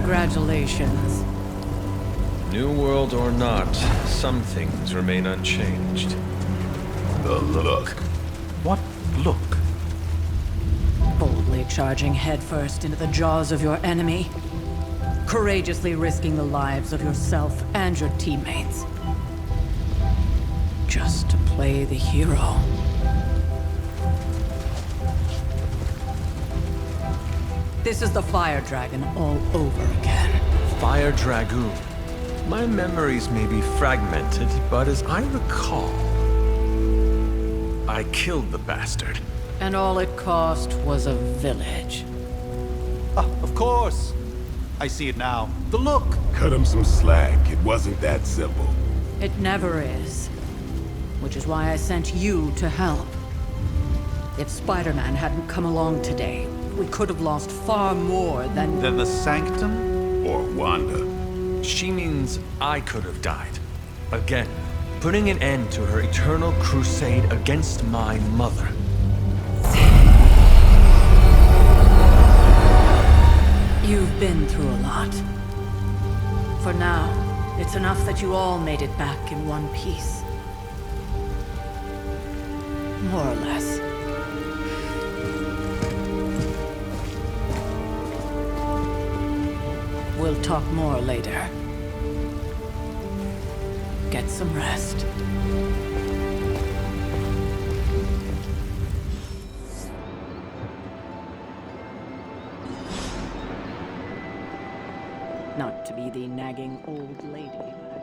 Congratulations. New world or not, some things remain unchanged. The look. What look? Boldly charging headfirst into the jaws of your enemy. Courageously risking the lives of yourself and your teammates. Just to play the hero. This is the Fire Dragon all over again. Fire Dragoon. My memories may be fragmented, but as I recall, I killed the bastard. And all it cost was a village. Of course. I see it now. The look. Cut him some slack. It wasn't that simple. It never is. Which is why I sent you to help. If Spider-Man hadn't come along today, we could have lost far more than... Then the Sanctum? Or Wanda. She means I could have died. Again, putting an end to her eternal crusade against my mother. You've been through a lot. For now, it's enough that you all made it back in one piece. More or less. We'll talk more later. Get some rest. Not to be the nagging old lady, but...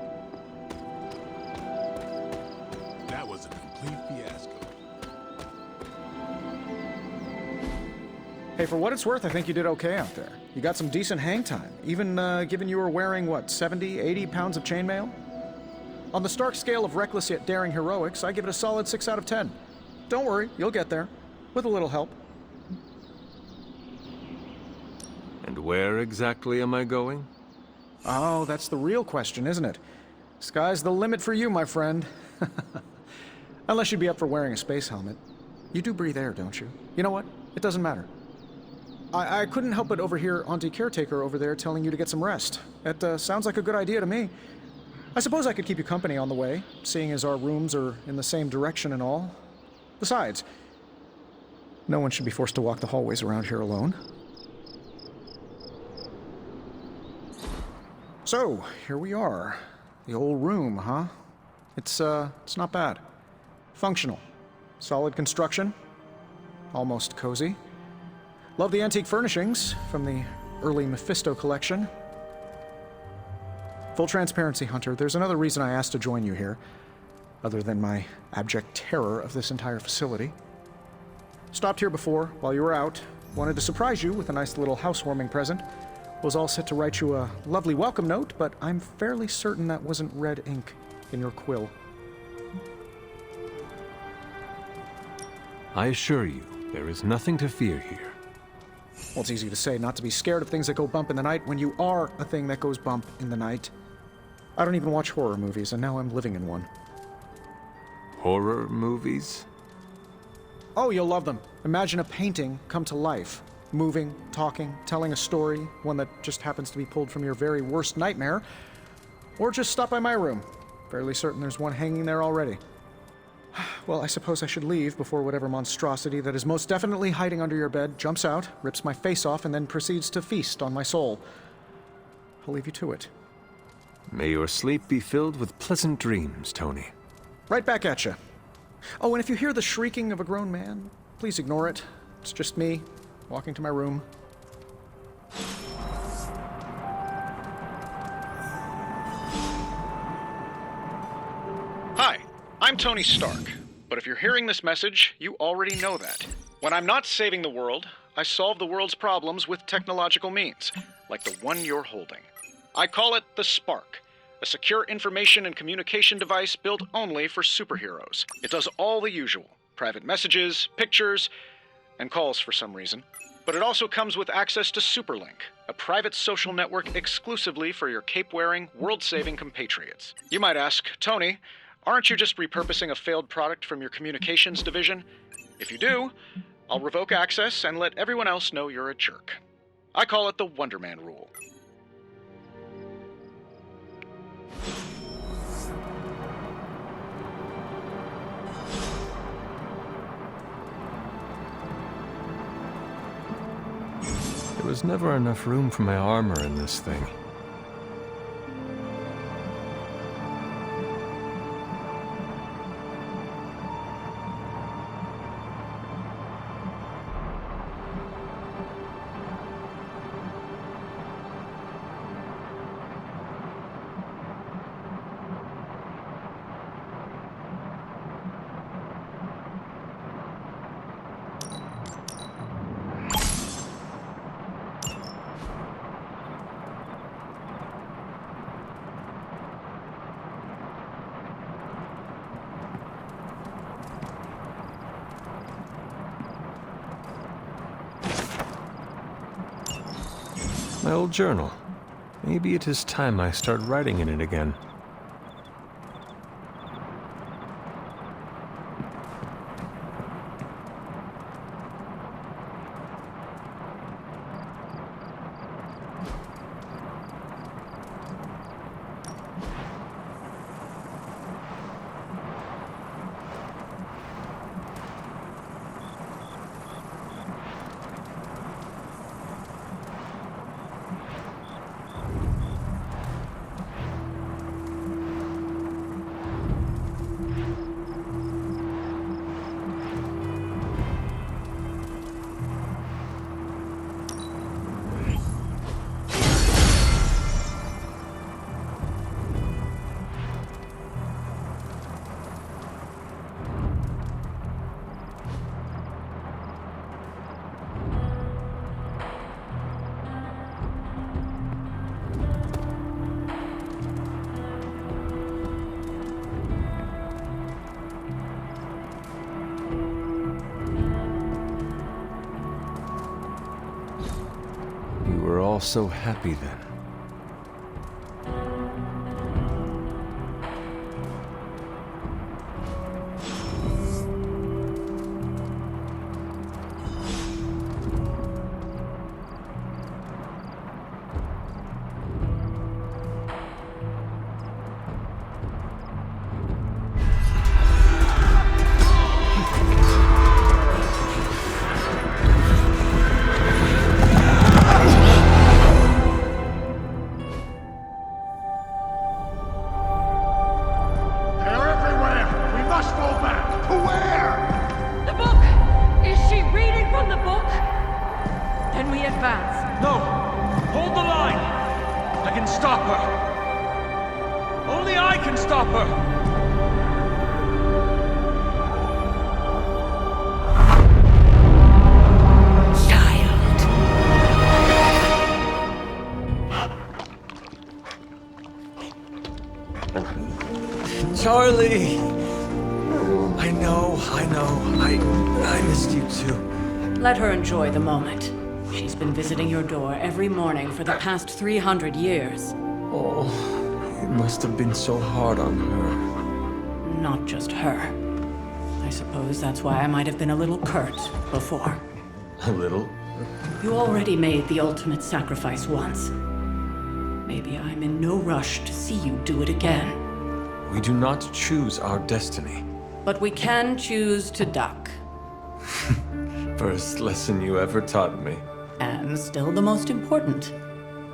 That was a complete fiasco. Hey, for what it's worth, I think you did okay out there. You got some decent hang time, even given you were wearing, what, 70, 80 pounds of chainmail? On the Stark scale of reckless yet daring heroics, I give it a solid 6 out of 10. Don't worry, you'll get there. With a little help. And where exactly am I going? Oh, that's the real question, isn't it? Sky's the limit for you, my friend. Unless you'd be up for wearing a space helmet. You do breathe air, don't you? You know what? It doesn't matter. I couldn't help but overhear Auntie Caretaker over there telling you to get some rest. It sounds like a good idea to me. I suppose I could keep you company on the way, seeing as our rooms are in the same direction and all. Besides, no one should be forced to walk the hallways around here alone. So, here we are. The old room, huh? It's not bad. Functional. Solid construction. Almost cozy. Love the antique furnishings from the early Mephisto collection. Full transparency, Hunter, there's another reason I asked to join you here, other than my abject terror of this entire facility. Stopped here before, while you were out. Wanted to surprise you with a nice little housewarming present. Was all set to write you a lovely welcome note, but I'm fairly certain that wasn't red ink in your quill. I assure you, there is nothing to fear here. Well, it's easy to say not to be scared of things that go bump in the night when you are a thing that goes bump in the night. I don't even watch horror movies, and now I'm living in one. Horror movies? Oh, you'll love them. Imagine a painting come to life. Moving, talking, telling a story, one that just happens to be pulled from your very worst nightmare. Or just stop by my room. Fairly certain there's one hanging there already. Well, I suppose I should leave before whatever monstrosity that is most definitely hiding under your bed jumps out, rips my face off, and then proceeds to feast on my soul. I'll leave you to it. May your sleep be filled with pleasant dreams, Tony. Right back at you. Oh, and if you hear the shrieking of a grown man, please ignore it. It's just me, walking to my room. Hi, I'm Tony Stark, but if you're hearing this message, you already know that. When I'm not saving the world, I solve the world's problems with technological means, like the one you're holding. I call it the Spark, a secure information and communication device built only for superheroes. It does all the usual, private messages, pictures, and calls for some reason. But it also comes with access to Superlink, a private social network exclusively for your cape-wearing, world-saving compatriots. You might ask, Tony, aren't you just repurposing a failed product from your communications division? If you do, I'll revoke access and let everyone else know you're a jerk. I call it the Wonder Man rule. There was never enough room for my armor in this thing. My old journal. Maybe it is time I start writing in it again. You were all so happy then. No! Hold the line! I can stop her! Only I can stop her! Charlie! I know. I missed you too. Let her enjoy the moment. She's been visiting your door every morning for the past 300 years. Oh, it must have been so hard on her. Not just her. I suppose that's why I might have been a little curt before. A little? You already made the ultimate sacrifice once. Maybe I'm in no rush to see you do it again. We do not choose our destiny. But we can choose to duck. First lesson you ever taught me. And still the most important.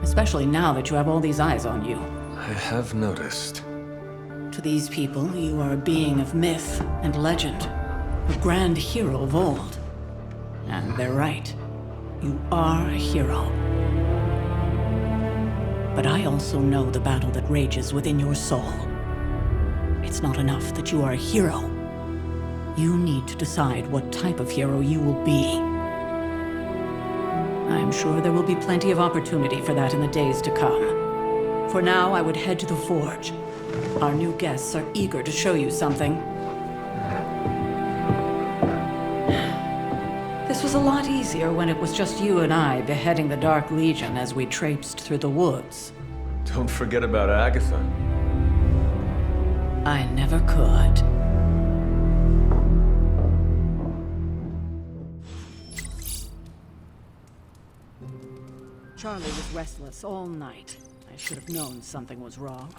Especially now that you have all these eyes on you. I have noticed. To these people, you are a being of myth and legend. A grand hero of old. And they're right. You are a hero. But I also know the battle that rages within your soul. It's not enough that you are a hero. You need to decide what type of hero you will be. I'm sure there will be plenty of opportunity for that in the days to come. For now, I would head to the Forge. Our new guests are eager to show you something. This was a lot easier when it was just you and I beheading the Dark Legion as we traipsed through the woods. Don't forget about Agatha. I never could. Charlie was restless all night. I should have known something was wrong.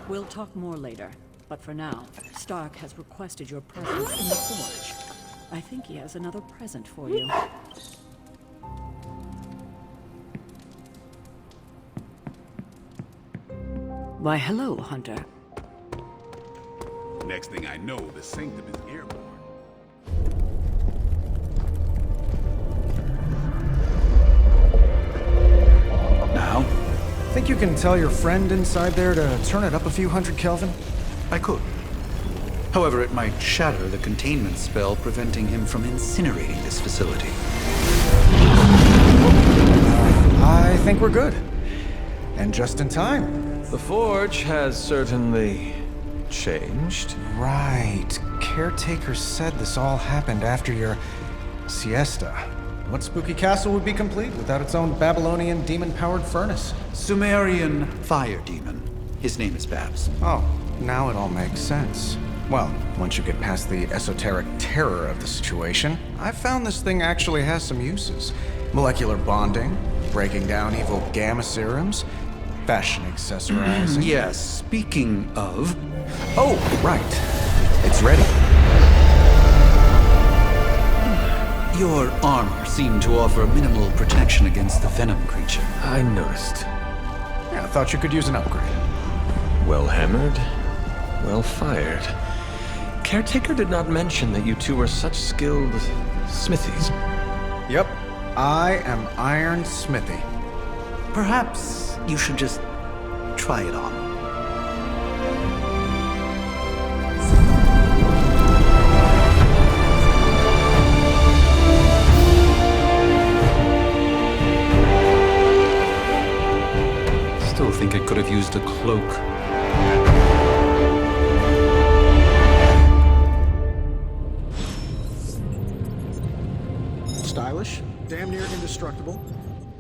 We'll talk more later, but for now, Stark has requested your presence in the Forge. I think he has another present for you. Why, hello, Hunter. Next thing I know, the Sanctum is airborne. Now? Think you can tell your friend inside there to turn it up a few hundred Kelvin? I could. However, it might shatter the containment spell preventing him from incinerating this facility. I think we're good. And just in time. The Forge has certainly changed. Right. Caretaker said this all happened after your siesta. What spooky castle would be complete without its own Babylonian demon-powered furnace? Sumerian fire demon. His name is Babs. Oh, now it all makes sense. Well, once you get past the esoteric terror of the situation, I've found this thing actually has some uses. Molecular bonding, breaking down evil gamma serums, fashion accessorizing. Yes, speaking of... Oh, right. It's ready. Your armor seemed to offer minimal protection against the venom creature. I noticed. Yeah, I thought you could use an upgrade. Well hammered, well fired. Caretaker did not mention that you two were such skilled smithies. Yep. I am Iron Smithy. Perhaps you should just try it on. Still think it could have used a cloak. Stylish, damn near indestructible,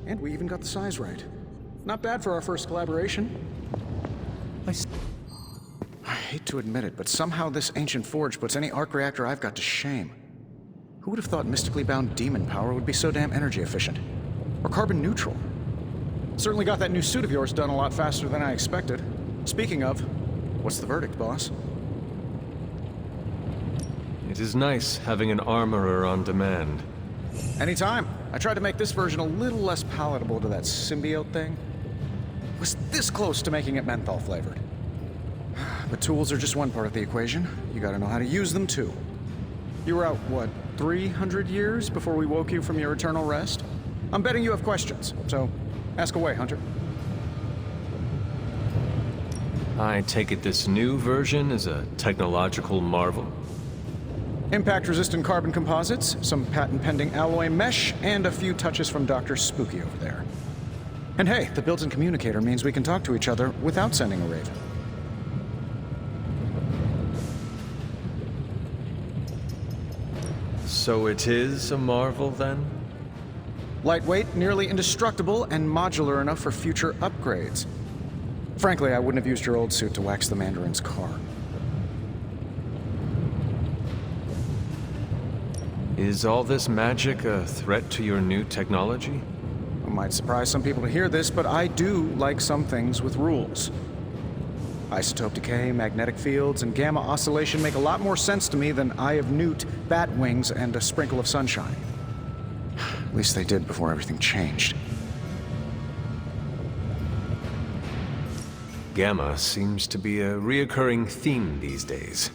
and we even got the size right. Not bad for our first collaboration. I hate to admit it, but somehow this ancient forge puts any arc reactor I've got to shame. Who would have thought mystically bound demon power would be so damn energy efficient? Or carbon neutral? Certainly got that new suit of yours done a lot faster than I expected. Speaking of, what's the verdict, boss? It is nice having an armorer on demand. Anytime. I tried to make this version a little less palatable to that symbiote thing. Was this close to making it menthol flavored. But tools are just one part of the equation. You gotta know how to use them too. You were out, what, 300 years before we woke you from your eternal rest? I'm betting you have questions, so ask away, Hunter. I take it this new version is a technological marvel? Impact-resistant carbon composites, some patent-pending alloy mesh, and a few touches from Dr. Spooky over there. And hey, the built-in communicator means we can talk to each other without sending a raven. So it is a marvel, then? Lightweight, nearly indestructible, and modular enough for future upgrades. Frankly, I wouldn't have used your old suit to wax the Mandarin's car. Is all this magic a threat to your new technology? It might surprise some people to hear this, but I do like some things with rules. Isotope decay, magnetic fields, and gamma oscillation make a lot more sense to me than Eye of Newt, bat wings, and a sprinkle of sunshine. At least they did before everything changed. Gamma seems to be a reoccurring theme these days.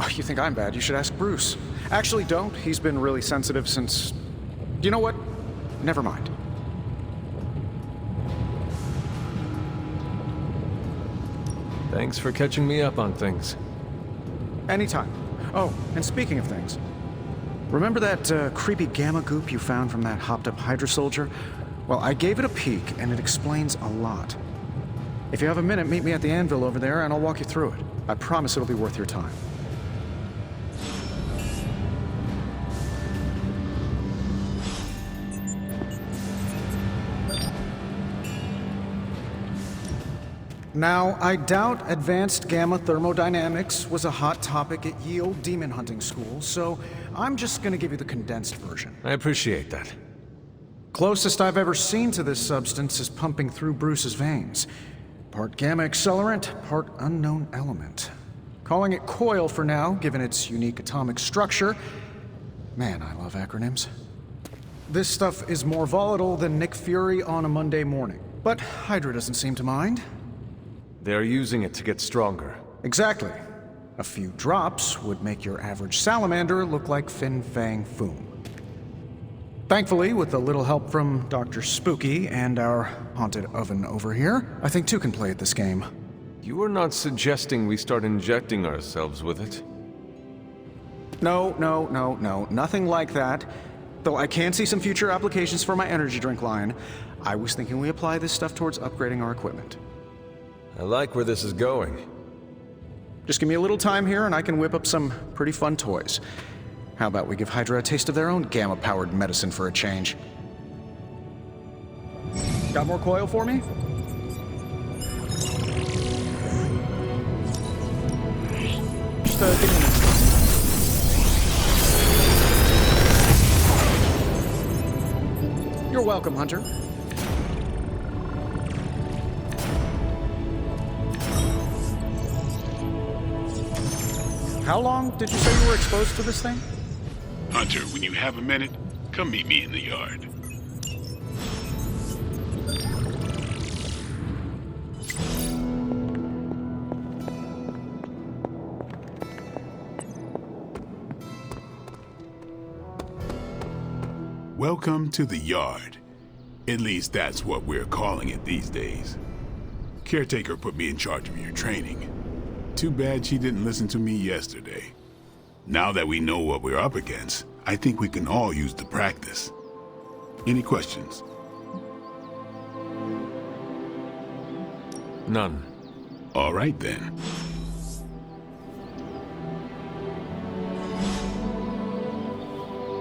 Oh, you think I'm bad? You should ask Bruce. Actually, don't. He's been really sensitive since... You know what? Never mind. Thanks for catching me up on things. Anytime. Oh, and speaking of things, remember that creepy gamma goop you found from that hopped-up Hydra soldier? Well, I gave it a peek, and it explains a lot. If you have a minute, meet me at the anvil over there, and I'll walk you through it. I promise it'll be worth your time. Now, I doubt advanced gamma thermodynamics was a hot topic at ye olde demon hunting school, so I'm just gonna give you the condensed version. I appreciate that. Closest I've ever seen to this substance is pumping through Bruce's veins. Part gamma accelerant, part unknown element. Calling it Coil for now, given its unique atomic structure. Man, I love acronyms. This stuff is more volatile than Nick Fury on a Monday morning. But Hydra doesn't seem to mind. They're using it to get stronger. Exactly. A few drops would make your average salamander look like Fin Fang Foom. Thankfully, with a little help from Dr. Spooky and our haunted oven over here, I think two can play at this game. You are not suggesting we start injecting ourselves with it? No, nothing like that. Though I can see some future applications for my energy drink line. I was thinking we apply this stuff towards upgrading our equipment. I like where this is going. Just give me a little time here and I can whip up some pretty fun toys. How about we give Hydra a taste of their own gamma-powered medicine for a change? Got more coil for me? Just give me a minute. You're welcome, Hunter. How long did you say you were exposed to this thing? Hunter, when you have a minute, come meet me in the yard. Welcome to the yard. At least that's what we're calling it these days. Caretaker put me in charge of your training. Too bad she didn't listen to me yesterday. Now that we know what we're up against, I think we can all use the practice. Any questions? None. All right then.